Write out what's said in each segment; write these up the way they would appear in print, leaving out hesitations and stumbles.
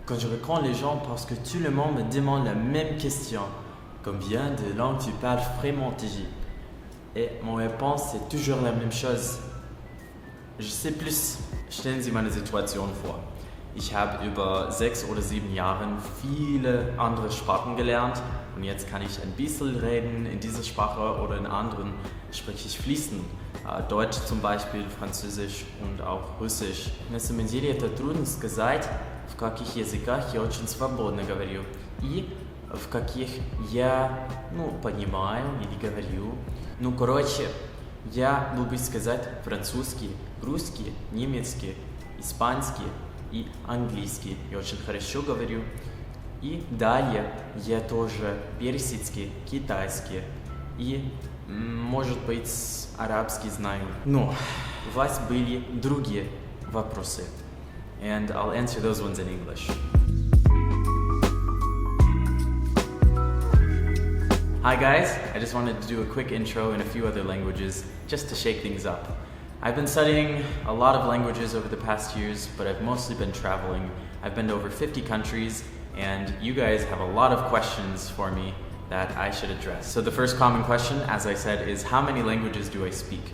quand je rencontre les gens parce que tout le monde me demande la même question. Combien de langues tu parles vraiment, TJ? Et mon réponse c'est toujours la même chose. Je sais plus. Stellen Sie meine Situation vor. Ich habe über 6 oder 7 Jahre viele andere Sprachen gelernt und jetzt kann ich ein bisschen reden in dieser Sprache oder in anderen spreche ich fließend. Deutsch zum Beispiel, Französisch und auch Russisch. На самом деле это трудно сказать, в каких языках я очень свободно говорю и в каких я, понимаю или говорю. Короче, я могу сказать французский, русский, немецкий, испанский и английский. Я очень хорошо говорю. И далее я тоже персидский, китайский и, может быть, арабский знаю. Но у вас были другие вопросы. And I'll answer those ones in English. Hi guys, I just wanted to do a quick intro in a few other languages just to shake things up. I've been studying a lot of languages over the past years, but I've mostly been traveling. I've been to over 50 countries, and you guys have a lot of questions for me that I should address. So the first common question, as I said, is how many languages do I speak?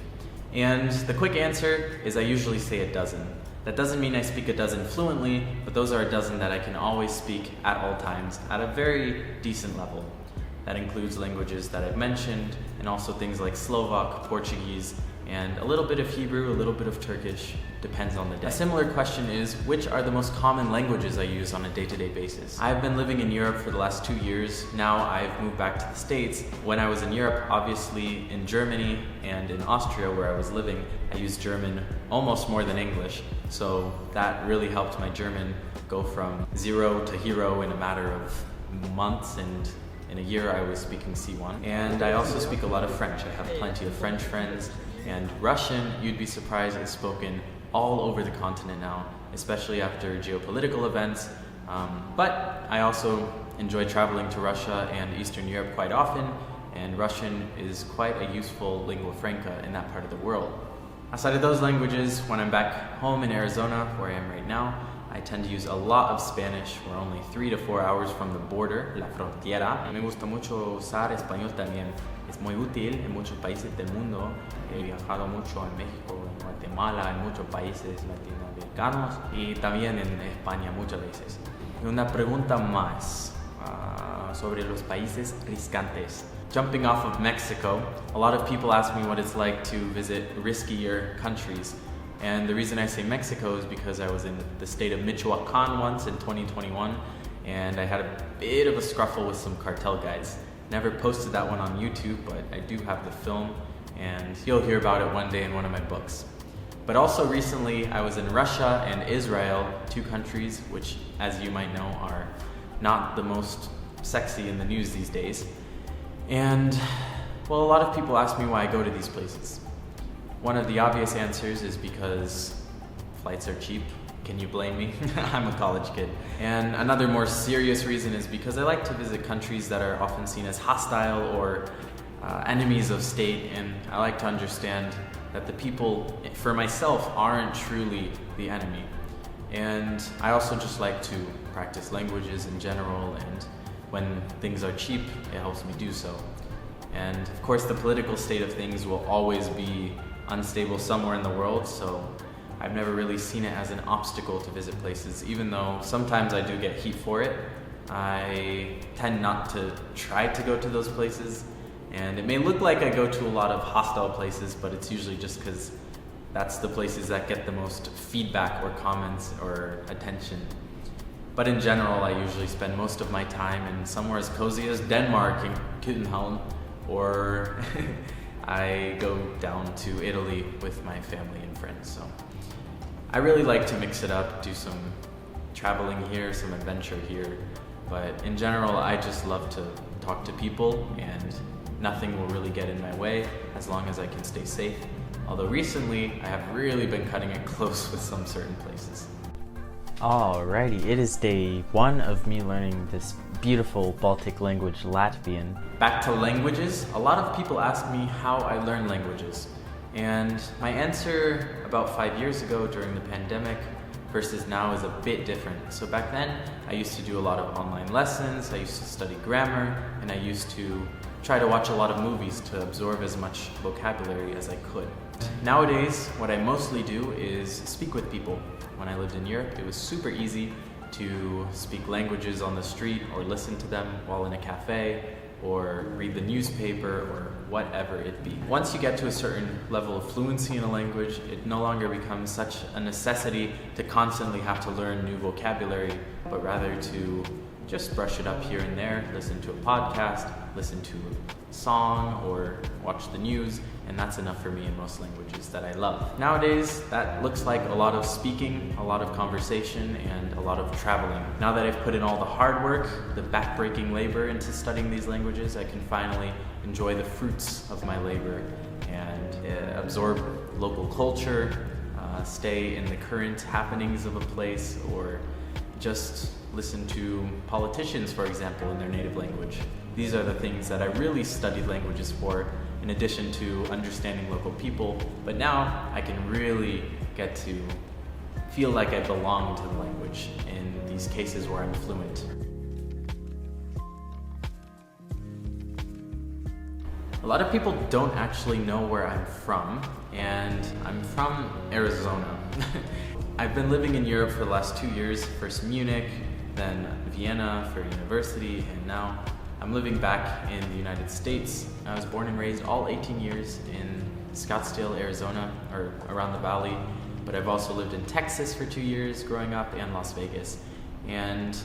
And the quick answer is I usually say a dozen. That doesn't mean I speak a dozen fluently, but those are a dozen that I can always speak at all times at a very decent level. That includes languages that I've mentioned, and also things like Slovak, Portuguese, and a little bit of Hebrew, a little bit of Turkish, depends on the day. A similar question is, which are the most common languages I use on a day-to-day basis? I've been living in Europe for the last 2 years. Now I've moved back to the States. When I was in Europe, obviously in Germany and in Austria where I was living, I used German almost more than English. So that really helped my German go from 0 to hero in a matter of months, and in a year I was speaking C1. And I also speak a lot of French. I have plenty of French friends. And Russian, you'd be surprised, is spoken all over the continent now, especially after geopolitical events. But I also enjoy traveling to Russia and Eastern Europe quite often, and Russian is quite a useful lingua franca in that part of the world. Outside of those languages, when I'm back home in Arizona, where I am right now, I tend to use a lot of Spanish. We're only 3 to 4 hours from the border, la frontera. Me gusta mucho usar español también. Es muy útil en muchos países del mundo. He viajado mucho en México, en Guatemala, en muchos países latinoamericanos y también en España muchas veces. Y una pregunta más sobre los países riscantes. Jumping off of Mexico, a lot of people ask me what it's like to visit riskier countries. And the reason I say Mexico is because I was in the state of Michoacan once in 2021, and I had a bit of a scruffle with some cartel guys. Never posted that one on YouTube, but I do have the film, and you'll hear about it one day in one of my books. But also recently, I was in Russia and Israel, 2 countries which, as you might know, are not the most sexy in the news these days. And, well, a lot of people ask me why I go to these places. One of the obvious answers is because flights are cheap. Can you blame me? I'm a college kid. And another more serious reason is because I like to visit countries that are often seen as hostile or enemies of state, and I like to understand that the people, for myself, aren't truly the enemy. And I also just like to practice languages in general, and when things are cheap, it helps me do so. And of course, the political state of things will always be unstable somewhere in the world, so I've never really seen it as an obstacle to visit places, even though sometimes I do get heat for it. I tend not to try to go to those places, and it may look like I go to a lot of hostile places, but it's usually just because that's the places that get the most feedback or comments or attention. But in general, I usually spend most of my time in somewhere as cozy as Denmark in København, or I go down to Italy with my family and friends. So I really like to mix it up, do some traveling here, some adventure here. But in general, I just love to talk to people, and nothing will really get in my way as long as I can stay safe. Although recently, I have really been cutting it close with some certain places. Alrighty, it is day 1 of me learning this beautiful Baltic language, Latvian. Back to languages, a lot of people ask me how I learn languages. And my answer about 5 years ago during the pandemic versus now is a bit different. So back then, I used to do a lot of online lessons, I used to study grammar, and I used to try to watch a lot of movies to absorb as much vocabulary as I could. Nowadays, what I mostly do is speak with people. When I lived in Europe, it was super easy to speak languages on the street or listen to them while in a cafe or read the newspaper or whatever it be. Once you get to a certain level of fluency in a language, it no longer becomes such a necessity to constantly have to learn new vocabulary, but rather to just brush it up here and there, listen to a podcast, listen to a song, or watch the news, and that's enough for me in most languages that I love. Nowadays, that looks like a lot of speaking, a lot of conversation, and a lot of traveling. Now that I've put in all the hard work, the backbreaking labor into studying these languages, I can finally enjoy the fruits of my labor and absorb local culture, stay in the current happenings of a place, or just listen to politicians, for example, in their native language. These are the things that I really studied languages for, in addition to understanding local people. But now I can really get to feel like I belong to the language in these cases where I'm fluent. A lot of people don't actually know where I'm from, and I'm from Arizona. I've been living in Europe for the last 2 years, first Munich, then Vienna for university, and now I'm living back in the United States. I was born and raised all 18 years in Scottsdale, Arizona, or around the valley, but I've also lived in Texas for 2 years growing up and Las Vegas. And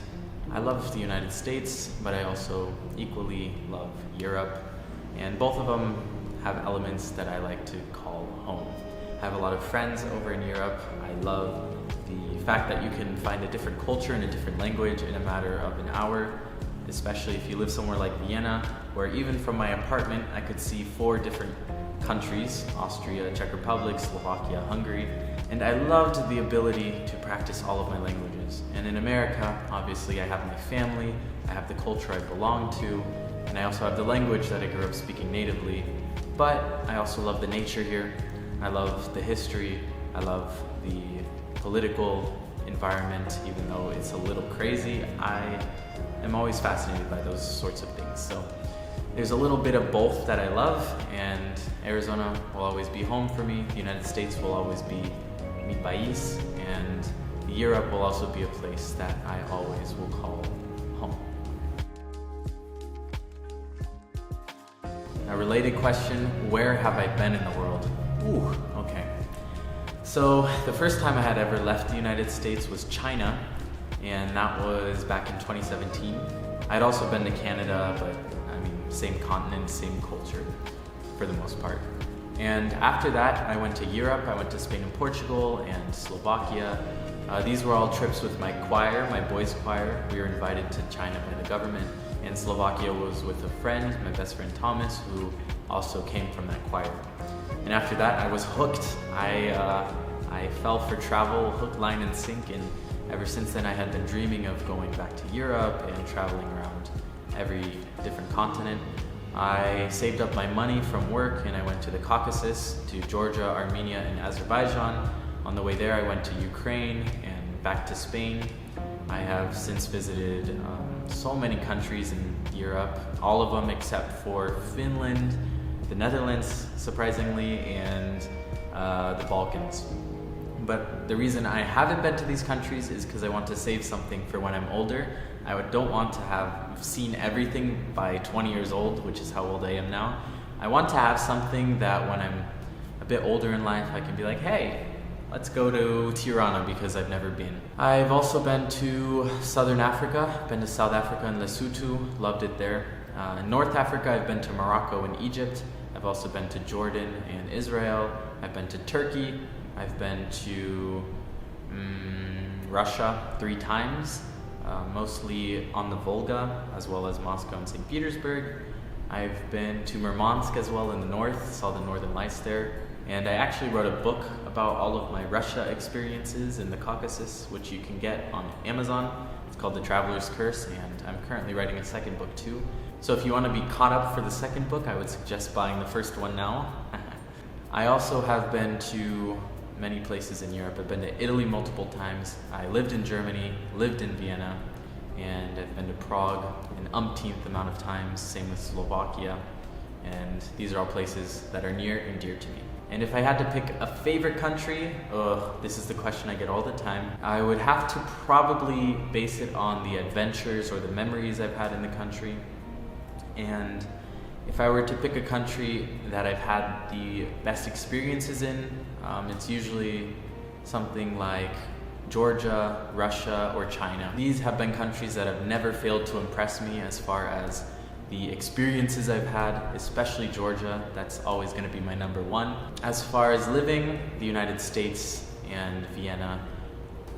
I love the United States, but I also equally love Europe, and both of them have elements that I like to call home. I have a lot of friends over in Europe. I love the fact that you can find a different culture and a different language in a matter of an hour, especially if you live somewhere like Vienna, where even from my apartment I could see 4 different countries: Austria, Czech Republic, Slovakia, Hungary. And I loved the ability to practice all of my languages. And in America, obviously I have my family, I have the culture I belong to, and I also have the language that I grew up speaking natively. But I also love the nature here. I love the history. I love the political environment, even though it's a little crazy. I am always fascinated by those sorts of things. So there's a little bit of both that I love, and Arizona will always be home for me. The United States will always be mi país, and Europe will also be a place that I always will call home. A related question, where have I been in the world? Ooh, okay. So the first time I had ever left the United States was China, and that was back in 2017. I'd also been to Canada, but I mean, same continent, same culture for the most part. And after that, I went to Europe. I went to Spain and Portugal and Slovakia. These were all trips with my choir, my boys' choir. We were invited to China by the government, and Slovakia was with a friend, my best friend Thomas, who also came from that choir. And after that, I was hooked. I fell for travel, hook, line, and sink, and ever since then I had been dreaming of going back to Europe and traveling around every different continent. I saved up my money from work and I went to the Caucasus, to Georgia, Armenia, and Azerbaijan. On the way there, I went to Ukraine and back to Spain. I have since visited so many countries in Europe, all of them except for Finland, the Netherlands, surprisingly, and the Balkans. But the reason I haven't been to these countries is because I want to save something for when I'm older. I don't want to have seen everything by 20 years old, which is how old I am now. I want to have something that when I'm a bit older in life, I can be like, hey, let's go to Tirana because I've never been. I've also been to Southern Africa, been to South Africa and Lesotho, loved it there. In North Africa, I've been to Morocco and Egypt. I've also been to Jordan and Israel. I've been to Turkey. I've been to Russia 3 times, mostly on the Volga, as well as Moscow and St. Petersburg. I've been to Murmansk as well in the north, saw the northern lights there. And I actually wrote a book about all of my Russia experiences in the Caucasus, which you can get on Amazon. It's called The Traveler's Curse, and I'm currently writing a second book too. So if you want to be caught up for the second book, I would suggest buying the first one now. I also have been to many places in Europe. I've been to Italy multiple times. I lived in Germany, lived in Vienna, and I've been to Prague an umpteenth amount of times, same with Slovakia. And these are all places that are near and dear to me. And if I had to pick a favorite country, this is the question I get all the time, I would have to probably base it on the adventures or the memories I've had in the country. And if I were to pick a country that I've had the best experiences in, it's usually something like Georgia, Russia, or China. These have been countries that have never failed to impress me as far as the experiences I've had, especially Georgia. That's always going to be my number one. As far as living, the United States and Vienna,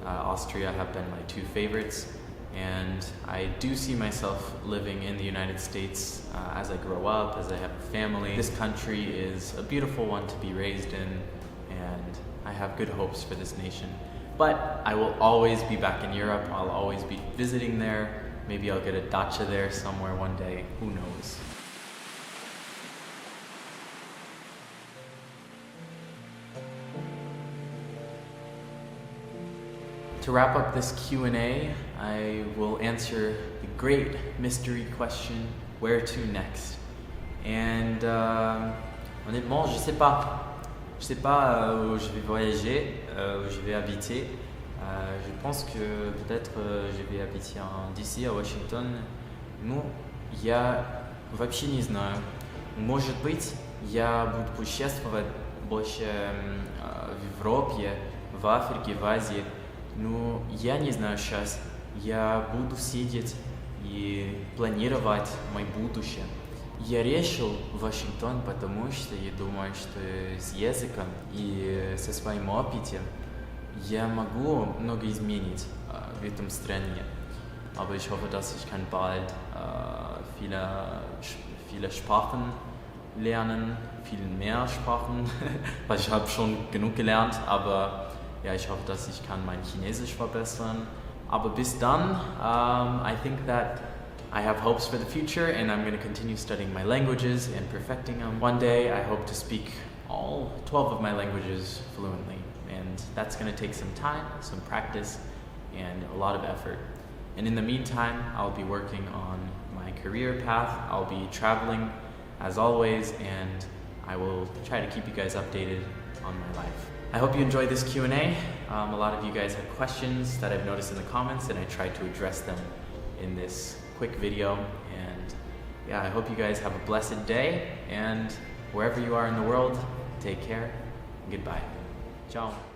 Austria have been my two favorites. And I do see myself living in the United States as I grow up, as I have a family. This country is a beautiful one to be raised in, and I have good hopes for this nation. But I will always be back in Europe. I'll always be visiting there. Maybe I'll get a dacha there somewhere one day. Who knows? To wrap up this Q&A, I will answer the great mystery question, where to next? And honnêtement, je sais pas. Je sais pas où je vais voyager, où je vais habiter. Je pense que peut-être je vais habiter en DC, à Washington. Ну, я вообще не знаю. Может быть, я буду путешествовать больше в Европе, в Африке, в Азии. Но я не знаю сейчас. Я буду сидеть и планировать мое будущее. Я решил Вашингтон, потому что я думаю, что с языком и со своим опытом я могу много изменить в этом стране. Aber ich hoffe, dass ich kann bald viele Sprachen lernen, viel mehr Sprachen, weil ich habe schon genug gelernt, aber ja, ich hoffe, dass ich kann mein Chinesisch verbessern. Aber bis dann, I think that I have hopes for the future, and I'm going to continue studying my languages and perfecting them. One day, I hope to speak all 12 of my languages fluently, and that's going to take some time, some practice, and a lot of effort. And in the meantime, I'll be working on my career path. I'll be traveling, as always, and I will try to keep you guys updated on my life. I hope you enjoyed this Q&A. A lot of you guys had questions that I've noticed in the comments, and I tried to address them in this quick video. And yeah, I hope you guys have a blessed day, and wherever you are in the world, take care. Goodbye. Ciao.